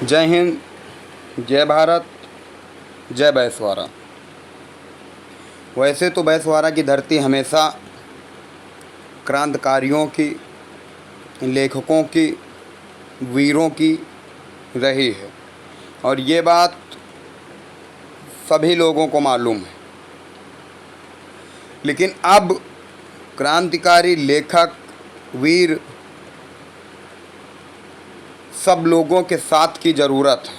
जय हिंद, जय भारत, जय बैसवारा। वैसे तो बैसवारा की धरती हमेशा क्रांतिकारियों की, लेखकों की, वीरों की रही है और ये बात सभी लोगों को मालूम है। लेकिन अब क्रांतिकारी, लेखक, वीर सब लोगों के साथ की ज़रूरत है।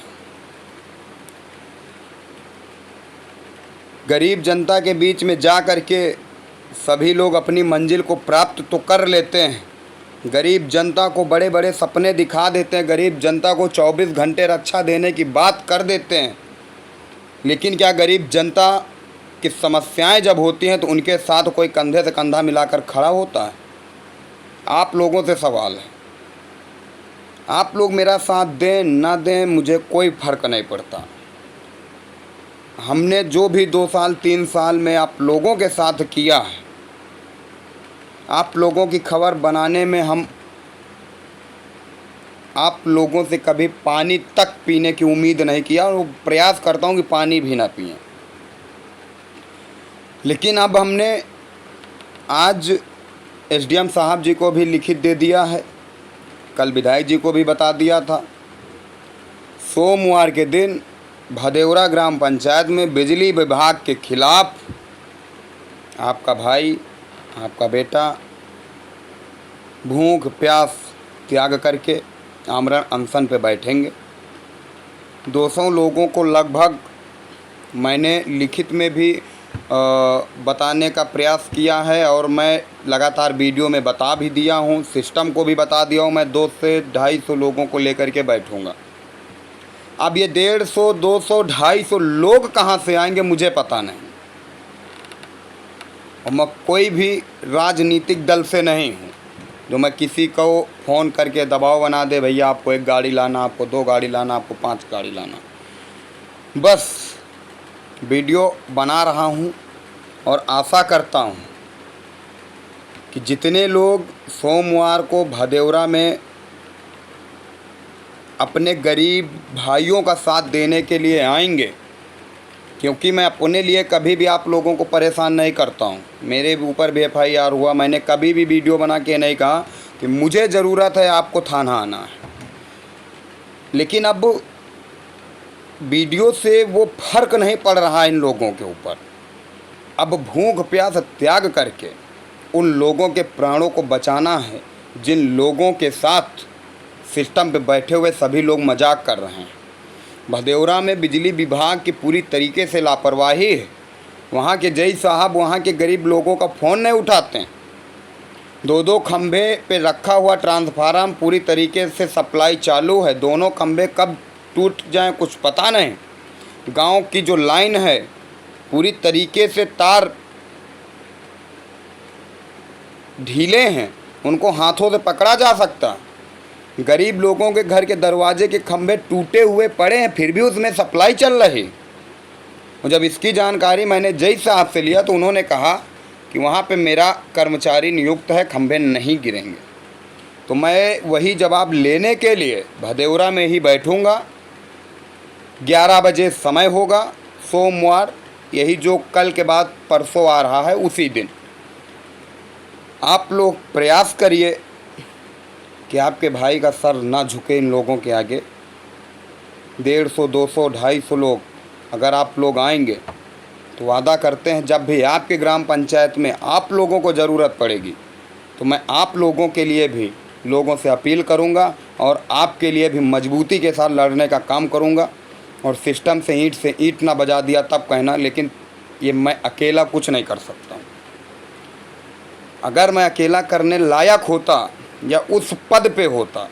गरीब जनता के बीच में जा कर के सभी लोग अपनी मंजिल को प्राप्त तो कर लेते हैं। गरीब जनता को बड़े बड़े सपने दिखा देते हैं, गरीब जनता को 24 घंटे रक्षा देने की बात कर देते हैं। लेकिन क्या गरीब जनता की समस्याएं जब होती हैं तो उनके साथ कोई कंधे से कंधा मिलाकर खड़ा होता है? आप लोगों से सवाल है। आप लोग मेरा साथ दें ना दें, मुझे कोई फ़र्क नहीं पड़ता। हमने जो भी 2 साल 3 साल में आप लोगों के साथ किया है, आप लोगों की खबर बनाने में हम आप लोगों से कभी पानी तक पीने की उम्मीद नहीं किया और प्रयास करता हूं कि पानी भी ना पिएं। लेकिन अब हमने आज एसडीएम साहब जी को भी लिखित दे दिया है, कल विधायक जी को भी बता दिया था। सोमवार के दिन भदेवरा ग्राम पंचायत में बिजली विभाग के खिलाफ आपका भाई, आपका बेटा भूख प्यास त्याग करके आमरण अनशन पे बैठेंगे। 200 लोगों को लगभग मैंने लिखित में भी बताने का प्रयास किया है और मैं लगातार वीडियो में बता भी दिया हूँ, सिस्टम को भी बता दिया हूँ। मैं 200 से 250 लोगों को लेकर के बैठूँगा। अब ये 150, 200, 250 लोग कहाँ से आएंगे मुझे पता नहीं। और मैं कोई भी राजनीतिक दल से नहीं हूँ जो मैं किसी को फ़ोन करके दबाव बना दे, भैया आपको 1 गाड़ी लाना, आपको 2 गाड़ी लाना, आपको 5 गाड़ी लाना। बस वीडियो बना रहा हूँ और आशा करता हूँ कि जितने लोग सोमवार को भदेवरा में अपने गरीब भाइयों का साथ देने के लिए आएंगे, क्योंकि मैं अपने लिए कभी भी आप लोगों को परेशान नहीं करता हूँ। मेरे ऊपर भी FIR हुआ, मैंने कभी भी वीडियो बना के नहीं कहा कि मुझे ज़रूरत है आपको थाना आना है। लेकिन अब वीडियो से वो फ़र्क नहीं पड़ रहा इन लोगों के ऊपर। अब भूख प्यास त्याग करके उन लोगों के प्राणों को बचाना है जिन लोगों के साथ सिस्टम पे बैठे हुए सभी लोग मजाक कर रहे हैं। भदेवरा में बिजली विभाग की पूरी तरीके से लापरवाही है। वहाँ के जई साहब वहाँ के गरीब लोगों का फ़ोन नहीं उठाते हैं। 2-2 खंभे पे रखा हुआ ट्रांसफार्मर पूरी तरीके से सप्लाई चालू है। दोनों खंभे कब टूट जाएं कुछ पता नहीं। गांव की जो लाइन है पूरी तरीके से तार ढीले हैं, उनको हाथों से पकड़ा जा सकता। गरीब लोगों के घर के दरवाजे के खंभे टूटे हुए पड़े हैं, फिर भी उसमें सप्लाई चल रही। और जब इसकी जानकारी मैंने जय साहब से लिया तो उन्होंने कहा कि वहाँ पे मेरा कर्मचारी नियुक्त है, खंभे नहीं गिरेंगे। तो मैं वही जवाब लेने के लिए भदेवरा में ही बैठूँगा। 11 बजे समय होगा सोमवार, यही जो कल के बाद परसों आ रहा है उसी दिन। आप लोग प्रयास करिए कि आपके भाई का सर ना झुके इन लोगों के आगे। 150, 200, 250 लोग अगर आप लोग आएंगे तो वादा करते हैं जब भी आपके ग्राम पंचायत में आप लोगों को ज़रूरत पड़ेगी तो मैं आप लोगों के लिए भी लोगों से अपील करूंगा और आपके लिए भी मजबूती के साथ लड़ने का काम करूंगा। और सिस्टम से ईंट ना बजा दिया तब कहना, लेकिन ये मैं अकेला कुछ नहीं कर सकता हूँ। अगर मैं अकेला करने लायक होता या उस पद पे होता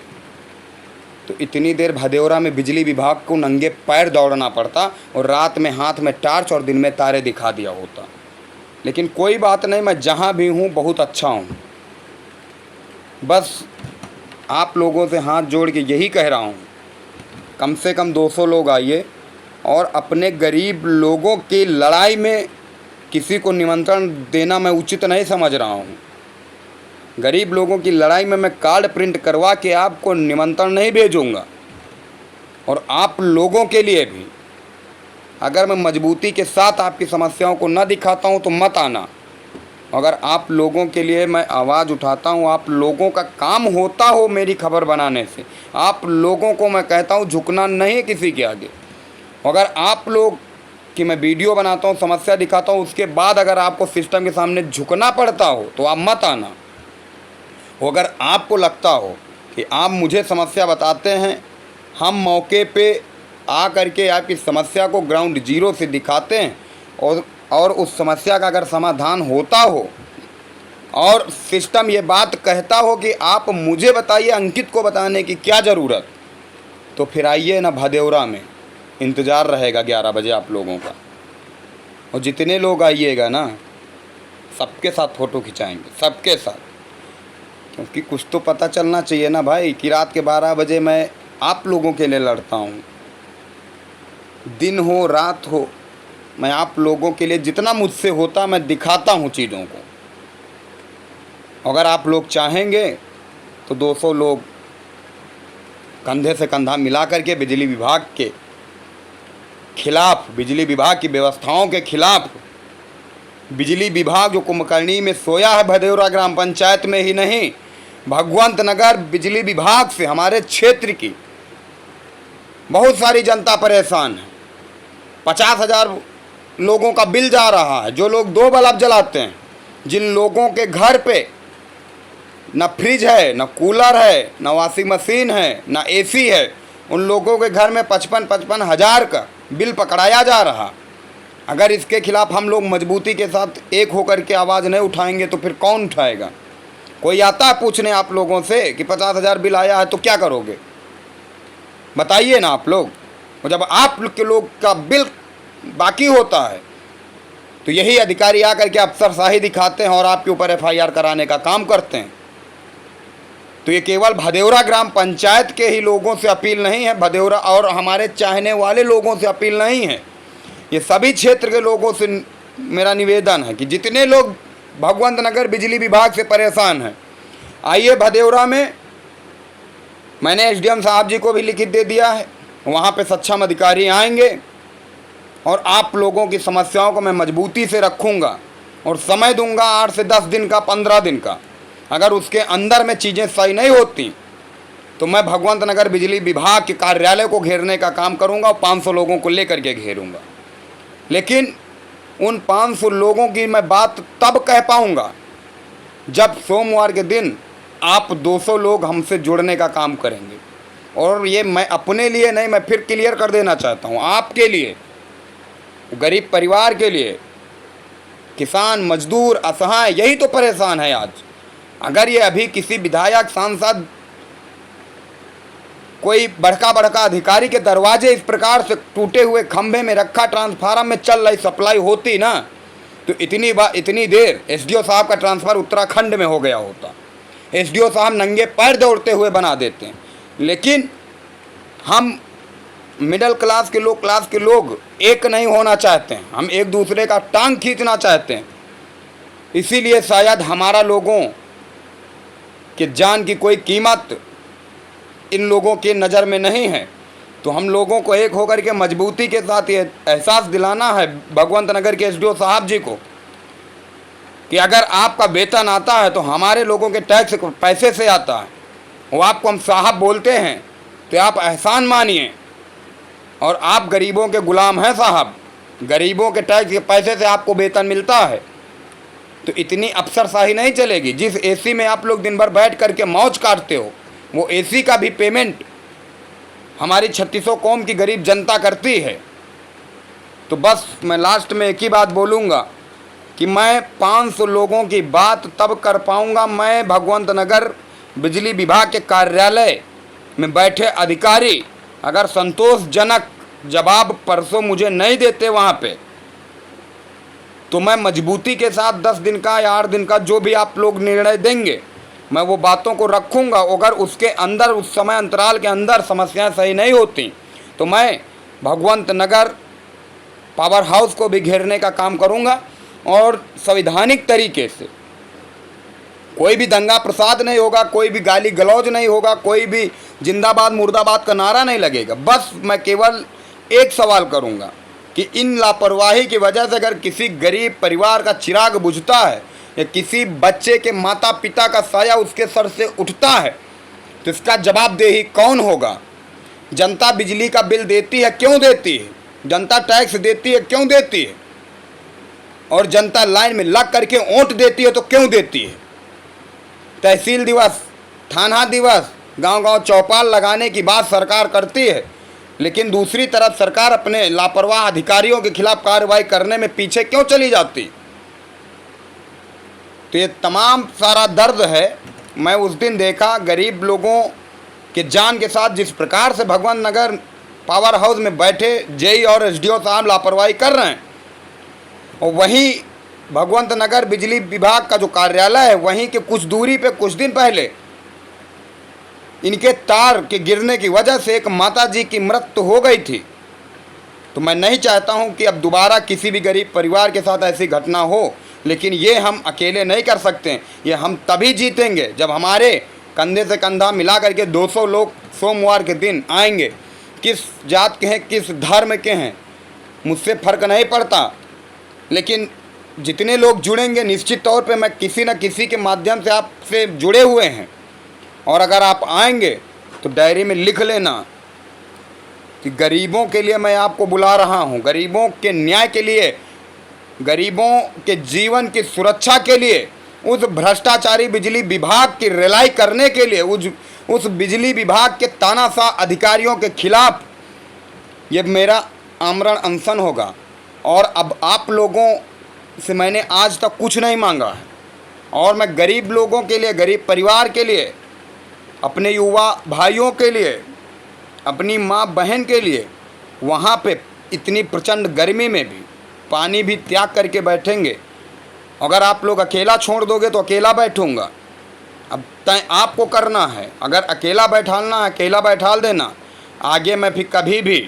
तो इतनी देर भदेवरा में बिजली विभाग को नंगे पैर दौड़ना पड़ता और रात में हाथ में टार्च और दिन में तारे दिखा दिया होता। लेकिन कोई बात नहीं, मैं जहाँ भी हूँ बहुत अच्छा हूँ। बस आप लोगों से हाथ जोड़ के यही कह रहा हूँ, कम से कम 200 लोग आइए और अपने गरीब लोगों की लड़ाई में किसी को निमंत्रण देना मैं उचित नहीं समझ रहा हूँ। गरीब लोगों की लड़ाई में मैं कार्ड प्रिंट करवा के आपको निमंत्रण नहीं भेजूंगा। और आप लोगों के लिए भी अगर मैं मजबूती के साथ आपकी समस्याओं को न दिखाता हूँ तो मत आना। अगर आप लोगों के लिए मैं आवाज़ उठाता हूँ, आप लोगों का काम होता हो मेरी खबर बनाने से, आप लोगों को मैं कहता हूँ झुकना नहीं किसी के आगे। अगर आप लोग कि मैं वीडियो बनाता हूँ, समस्या दिखाता हूँ, उसके बाद अगर आपको सिस्टम के सामने झुकना पड़ता हो तो आप मत आना। अगर आपको लगता हो कि आप मुझे समस्या बताते हैं, हम मौके पे आ करके आपकी समस्या को ग्राउंड जीरो से दिखाते हैं और उस समस्या का अगर समाधान होता हो और सिस्टम ये बात कहता हो कि आप मुझे बताइए, अंकित को बताने की क्या ज़रूरत, तो फिर आइए ना भदेवरा में, इंतज़ार रहेगा 11 बजे आप लोगों का। और जितने लोग आइएगा ना, सबके साथ फ़ोटो खिंचाएंगे, सबके साथ, क्योंकि कुछ तो पता चलना चाहिए ना भाई कि रात के 12 बजे मैं आप लोगों के लिए लड़ता हूँ। दिन हो रात हो, मैं आप लोगों के लिए जितना मुझसे होता मैं दिखाता हूँ चीज़ों को। अगर आप लोग चाहेंगे तो 200 लोग कंधे से कंधा मिला करके बिजली विभाग के खिलाफ, बिजली विभाग की व्यवस्थाओं के खिलाफ, बिजली विभाग जो कुंभकर्णी में सोया है भदेवरा ग्राम पंचायत में ही नहीं, भगवंत नगर बिजली विभाग से हमारे क्षेत्र की बहुत सारी जनता परेशान है। 50,000 लोगों का बिल जा रहा है, जो लोग 2 बल्ब जलाते हैं, जिन लोगों के घर पे न फ्रिज है, न कूलर है, न वॉशिंग मशीन है, न एसी है, उन लोगों के घर में 55-55 हज़ार का बिल पकड़ाया जा रहा। अगर इसके खिलाफ हम लोग मजबूती के साथ एक होकर के आवाज़ नहीं उठाएंगे तो फिर कौन उठाएगा? कोई आता है पूछने आप लोगों से कि 50,000 बिल आया है तो क्या करोगे? बताइए ना आप लोग। और जब आप के लोग का बिल बाकी होता है तो यही अधिकारी आकर के अफसरशाही दिखाते हैं और आपके ऊपर FIR कराने का काम करते हैं। तो ये केवल भदेवरा ग्राम पंचायत के ही लोगों से अपील नहीं है, भदेवरा और हमारे चाहने वाले लोगों से अपील नहीं है, ये सभी क्षेत्र के लोगों से मेरा निवेदन है कि जितने लोग भगवंत नगर बिजली विभाग से परेशान हैं, आइए भदेवरा में। मैंने SDM साहब जी को भी लिखित दे दिया है, वहाँ पे सक्षम अधिकारी आएंगे और आप लोगों की समस्याओं को मैं मजबूती से रखूँगा और समय दूंगा 8 से 10 दिन का, 15 दिन का। अगर उसके अंदर में चीज़ें सही नहीं होती तो मैं भगवंत नगर बिजली विभाग के कार्यालय को घेरने का काम करूंगा और 500 लोगों को लेकर के घेरूंगा। लेकिन उन 500 लोगों की मैं बात तब कह पाऊंगा जब सोमवार के दिन आप 200 लोग हमसे जुड़ने का काम करेंगे। और ये मैं अपने लिए नहीं, मैं फिर क्लियर कर देना चाहता हूँ, आपके लिए, गरीब परिवार के लिए, किसान मजदूर असहाय यही तो परेशान है आज। अगर ये अभी किसी विधायक सांसद कोई बड़का अधिकारी के दरवाजे इस प्रकार से टूटे हुए खंभे में रखा ट्रांसफार्मर में चल रही सप्लाई होती ना, तो इतनी देर SDO साहब का ट्रांसफ़र उत्तराखंड में हो गया होता। SDO साहब नंगे पैर दौड़ते हुए बना देते हैं। लेकिन हम मिडिल क्लास के लोग एक नहीं होना चाहते हैं, हम एक दूसरे का टांग खींचना चाहते हैं। इसीलिए शायद हमारा लोगों कि जान की कोई कीमत इन लोगों के नज़र में नहीं है। तो हम लोगों को एक होकर के मजबूती के साथ ये एहसास दिलाना है भगवंत नगर के SDO साहब जी को कि अगर आपका वेतन आता है तो हमारे लोगों के टैक्स पैसे से आता है। वो आपको हम साहब बोलते हैं तो आप एहसान मानिए। और आप गरीबों के गुलाम हैं साहब, गरीबों के टैक्स के पैसे से आपको वेतन मिलता है। तो इतनी अफसरशाही नहीं चलेगी। जिस AC में आप लोग दिन भर बैठ करके मौज काटते हो, वो AC का भी पेमेंट हमारी 3600 कौम की गरीब जनता करती है। तो बस मैं लास्ट में एक ही बात बोलूँगा कि मैं 500 लोगों की बात तब कर पाऊँगा मैं भगवंत नगर बिजली विभाग के कार्यालय में बैठे अधिकारी अगर संतोषजनक जवाब परसों मुझे नहीं देते वहाँ पे, तो मैं मजबूती के साथ 10 दिन का या 8 दिन का जो भी आप लोग निर्णय देंगे, मैं वो बातों को रखूँगा। अगर उसके अंदर, उस समय अंतराल के अंदर समस्याएं सही नहीं होती तो मैं भगवंत नगर पावर हाउस को भी घेरने का काम करूँगा। और संवैधानिक तरीके से कोई भी दंगा प्रसाद नहीं होगा, कोई भी गाली गलौज नहीं होगा, कोई भी जिंदाबाद मुर्दाबाद का नारा नहीं लगेगा। बस मैं केवल एक सवाल करूंगा कि इन लापरवाही की वजह से अगर किसी गरीब परिवार का चिराग बुझता है या किसी बच्चे के माता पिता का साया उसके सर से उठता है तो इसका जवाबदेही कौन होगा? जनता बिजली का बिल देती है, क्यों देती है? जनता टैक्स देती है, क्यों देती है? और जनता लाइन में लग करके वोट देती है तो क्यों देती है? तहसील दिवस, थाना दिवस, गांव-गांव चौपाल लगाने की बात सरकार करती है, लेकिन दूसरी तरफ सरकार अपने लापरवाह अधिकारियों के खिलाफ कार्रवाई करने में पीछे क्यों चली जाती? तो ये तमाम सारा दर्द है। मैं उस दिन देखा गरीब लोगों के जान के साथ जिस प्रकार से भगवंत नगर पावर हाउस में बैठे जेई और एसडीओ साहब लापरवाही कर रहे हैं, और वहीं भगवंत नगर बिजली विभाग का जो कार्यालय है वहीं के कुछ दूरी पे कुछ दिन पहले इनके तार के गिरने की वजह से एक माताजी की मृत्यु हो गई थी। तो मैं नहीं चाहता हूं कि अब दोबारा किसी भी गरीब परिवार के साथ ऐसी घटना हो, लेकिन ये हम अकेले नहीं कर सकते। ये हम तभी जीतेंगे जब हमारे कंधे से कंधा मिला करके 200 लोग सोमवार के दिन आएंगे। किस जात के हैं, किस धर्म के हैं, मुझसे फ़र्क नहीं पड़ता, लेकिन जितने लोग जुड़ेंगे निश्चित तौर पे मैं किसी न किसी के माध्यम से आपसे जुड़े हुए हैं। और अगर आप आएंगे तो डायरी में लिख लेना कि गरीबों के लिए मैं आपको बुला रहा हूं, गरीबों के न्याय के लिए, गरीबों के जीवन की सुरक्षा के लिए, उस भ्रष्टाचारी बिजली विभाग की रिलाई करने के लिए, उस बिजली विभाग के तानाशाह अधिकारियों के खिलाफ ये मेरा आमरण अनशन होगा। और अब आप लोगों से मैंने आज तक कुछ नहीं मांगा है, और मैं गरीब लोगों के लिए, गरीब परिवार के लिए, अपने युवा भाइयों के लिए, अपनी माँ बहन के लिए वहाँ पे इतनी प्रचंड गर्मी में भी पानी भी त्याग करके बैठेंगे। अगर आप लोग अकेला छोड़ दोगे तो अकेला बैठूँगा। अब तय आपको करना है, अगर अकेला बैठालना है अकेला बैठाल देना। आगे मैं फिर कभी भी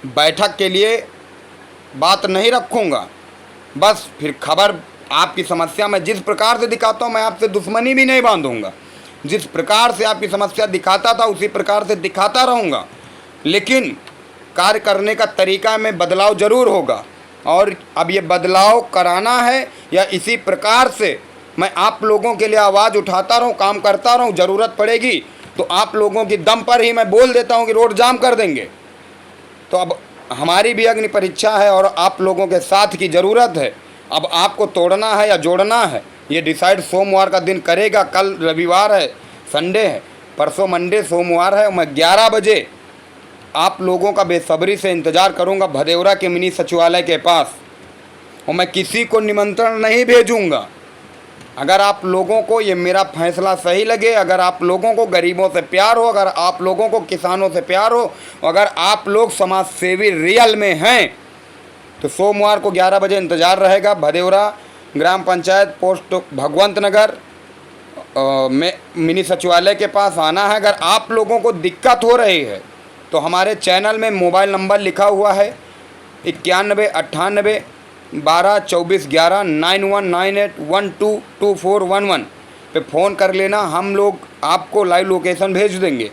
बैठक के लिए बात नहीं रखूँगा। बस फिर खबर आपकी समस्या मैं जिस प्रकार से दिखाता हूँ, मैं आपसे दुश्मनी भी नहीं बांधूँगा। जिस प्रकार से आपकी समस्या दिखाता था उसी प्रकार से दिखाता रहूँगा, लेकिन कार्य करने का तरीका में बदलाव ज़रूर होगा। और अब ये बदलाव कराना है या इसी प्रकार से मैं आप लोगों के लिए आवाज़ उठाता रहूँ, काम करता रहूँ, ज़रूरत पड़ेगी तो आप लोगों की दम पर ही मैं बोल देता हूँ कि रोड जाम कर देंगे। तो अब हमारी भी अग्नि परीक्षा है और आप लोगों के साथ की ज़रूरत है। अब आपको तोड़ना है या जोड़ना है ये डिसाइड सोमवार का दिन करेगा। कल रविवार है, संडे है, परसों मंडे, सोमवार है। मैं 11 बजे आप लोगों का बेसब्री से इंतज़ार करूंगा भदेवरा के मिनी सचिवालय के पास, और मैं किसी को निमंत्रण नहीं भेजूंगा। अगर आप लोगों को ये मेरा फैसला सही लगे, अगर आप लोगों को गरीबों से प्यार हो, अगर आप लोगों को किसानों से प्यार हो, अगर आप लोग समाज सेवी रियल में हैं, तो सोमवार को 11 बजे इंतज़ार रहेगा। भदेवरा ग्राम पंचायत पोस्ट भगवंत नगर में मिनी सचिवालय के पास आना है। अगर आप लोगों को दिक्कत हो रही है तो हमारे चैनल में मोबाइल नंबर लिखा हुआ है 91 98 12 24 11 9198 122411 पे फ़ोन कर लेना। हम लोग आपको लाइव लोकेशन भेज देंगे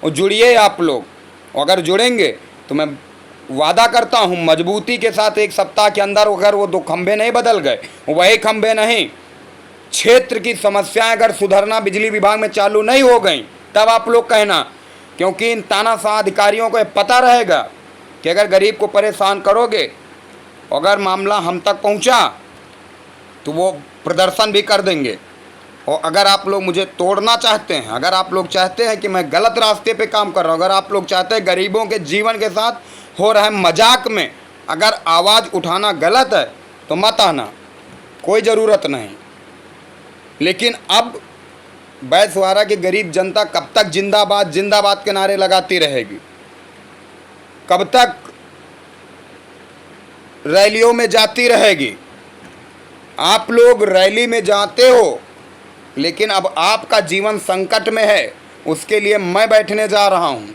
और जुड़िए आप लोग। अगर जुड़ेंगे तो मैं वादा करता हूँ मजबूती के साथ 1 सप्ताह के अंदर अगर वो 2 खंभे नहीं बदल गए, वही खंभे नहीं, क्षेत्र की समस्याएं अगर सुधरना बिजली विभाग में चालू नहीं हो गई तब आप लोग कहना, क्योंकि इन तानाशाह अधिकारियों को पता रहेगा कि अगर गरीब को परेशान करोगे, अगर मामला हम तक पहुंचा तो वो प्रदर्शन भी कर देंगे। और अगर आप लोग मुझे तोड़ना चाहते हैं, अगर आप लोग चाहते हैं कि मैं गलत रास्ते पे काम कर रहा हूँ, अगर आप लोग चाहते हैं गरीबों के जीवन के साथ हो रहे मजाक में अगर आवाज़ उठाना गलत है तो मत आना, कोई ज़रूरत नहीं। लेकिन अब बैसवारा की गरीब जनता कब तक जिंदाबाद जिंदाबाद के नारे लगाती रहेगी? कब तक रैलियों में जाती रहेगी? आप लोग रैली में जाते हो, लेकिन अब आपका जीवन संकट में है, उसके लिए मैं बैठने जा रहा हूं।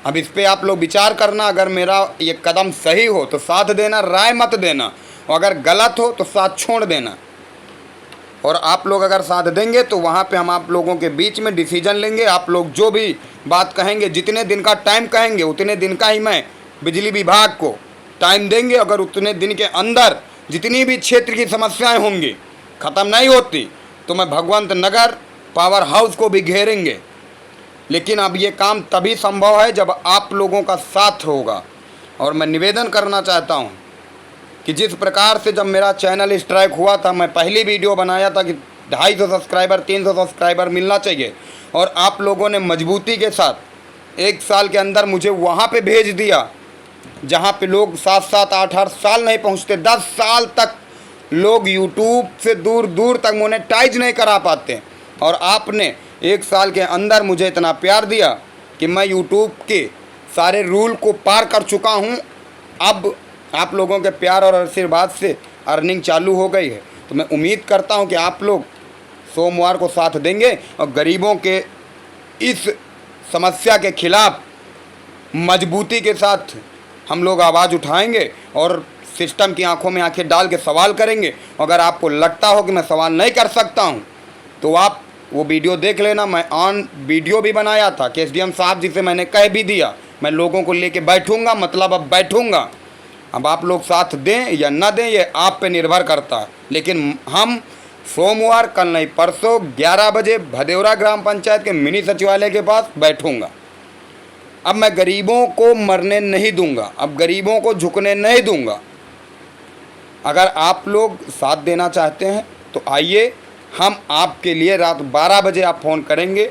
अब इस पे आप लोग विचार करना। अगर मेरा ये कदम सही हो तो साथ देना, राय मत देना, और अगर गलत हो तो साथ छोड़ देना। और आप लोग अगर साथ देंगे तो वहाँ पे हम आप लोगों के बीच में डिसीजन लेंगे। आप लोग जो भी बात कहेंगे, जितने दिन का टाइम कहेंगे उतने दिन का ही मैं बिजली विभाग को टाइम देंगे। अगर उतने दिन के अंदर जितनी भी क्षेत्र की समस्याएं होंगी ख़त्म नहीं होती तो मैं भगवंत नगर पावर हाउस को भी घेरेंगे। लेकिन अब ये काम तभी संभव है जब आप लोगों का साथ होगा। और मैं निवेदन करना चाहता हूँ कि जिस प्रकार से जब मेरा चैनल स्ट्राइक हुआ था, मैं पहली वीडियो बनाया था कि 250 सब्सक्राइबर 300 सब्सक्राइबर मिलना चाहिए, और आप लोगों ने मजबूती के साथ 1 साल के अंदर मुझे वहाँ पे भेज दिया जहाँ पे लोग 7-7 8-8 साल नहीं पहुँचते, 10 साल तक लोग यूट्यूब से दूर दूर तक मोनेटाइज नहीं करा पाते। और आपने 1 साल के अंदर मुझे इतना प्यार दिया कि मैं यूट्यूब के सारे रूल को पार कर चुका हूँ। अब आप लोगों के प्यार और आशीर्वाद से अर्निंग चालू हो गई है। तो मैं उम्मीद करता हूँ कि आप लोग सोमवार को साथ देंगे और गरीबों के इस समस्या के खिलाफ मजबूती के साथ हम लोग आवाज़ उठाएंगे और सिस्टम की आंखों में आंखें डाल के सवाल करेंगे। अगर आपको लगता हो कि मैं सवाल नहीं कर सकता हूं तो आप वो वीडियो देख लेना। मैं ऑन वीडियो भी बनाया था कि एसडीएम साहब जिसे मैंने कह भी दिया मैं लोगों को लेके बैठूंगा, मतलब अब बैठूंगा। अब आप लोग साथ दें या ना दें ये आप पे निर्भर करता है। लेकिन हम सोमवार, कल नहीं परसों 11 बजे भदेवरा ग्राम पंचायत के मिनी सचिवालय के पास बैठूंगा। अब मैं गरीबों को मरने नहीं दूंगा, अब गरीबों को झुकने नहीं दूंगा। अगर आप लोग साथ देना चाहते हैं तो आइए, हम आपके लिए रात 12 बजे आप फ़ोन करेंगे,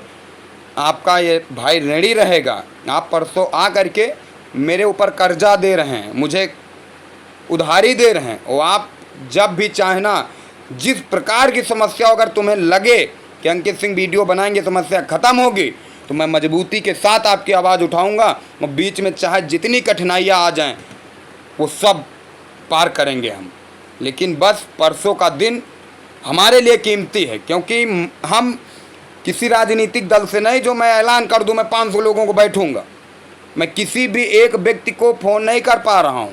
आपका ये भाई रेडी रहेगा। आप परसों आ करके मेरे ऊपर कर्जा दे रहे हैं, मुझे उधारी दे रहे हैं, और आप जब भी चाहना जिस प्रकार की समस्या अगर तुम्हें लगे कि अंकित सिंह वीडियो बनाएंगे समस्या ख़त्म होगी तो मैं मजबूती के साथ आपकी आवाज़ उठाऊंगा और बीच में चाहे जितनी कठिनाइयाँ आ जाएं वो सब पार करेंगे हम। लेकिन बस परसों का दिन हमारे लिए कीमती है, क्योंकि हम किसी राजनीतिक दल से नहीं जो मैं ऐलान कर दूं मैं 500 लोगों को बैठूंगा। मैं किसी भी एक व्यक्ति को फ़ोन नहीं कर पा रहा हूं।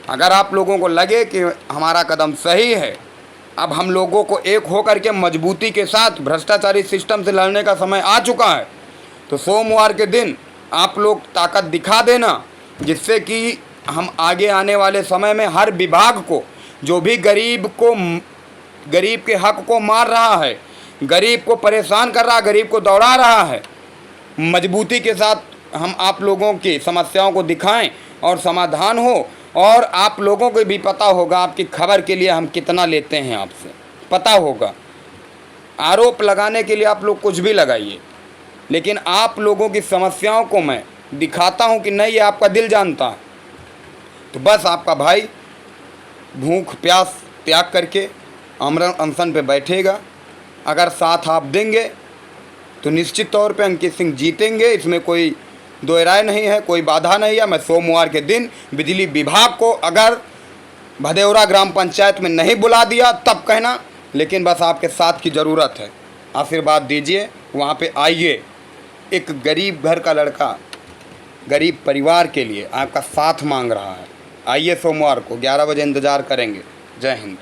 अगर आप लोगों को लगे कि हमारा कदम सही है, अब हम लोगों को एक होकर के मजबूती के साथ भ्रष्टाचारी सिस्टम से लड़ने का समय आ चुका है, तो सोमवार के दिन आप लोग ताकत दिखा देना, जिससे कि हम आगे आने वाले समय में हर विभाग को, जो भी गरीब के हक को मार रहा है, गरीब को परेशान कर रहा है, गरीब को दौड़ा रहा है, मजबूती के साथ हम आप लोगों की समस्याओं को दिखाएं और समाधान हो। और आप लोगों को भी पता होगा, आपकी खबर के लिए हम कितना लेते हैं आपसे पता होगा। आरोप लगाने के लिए आप लोग कुछ भी लगाइए, लेकिन आप लोगों की समस्याओं को मैं दिखाता हूं कि नहीं, ये आपका दिल जानता है। तो बस आपका भाई भूख प्यास त्याग करके आमरण अनशन पे बैठेगा। अगर साथ आप देंगे तो निश्चित तौर पे अंकित सिंह जीतेंगे, इसमें कोई दो राय नहीं है, कोई बाधा नहीं है। मैं सोमवार के दिन बिजली विभाग को अगर भदेवरा ग्राम पंचायत में नहीं बुला दिया तब कहना, लेकिन बस आपके साथ की ज़रूरत है। आशीर्वाद दीजिए, वहाँ पे आइए। एक गरीब घर का लड़का गरीब परिवार के लिए आपका साथ मांग रहा है। आइए सोमवार को 11 बजे इंतज़ार करेंगे। जय हिंद।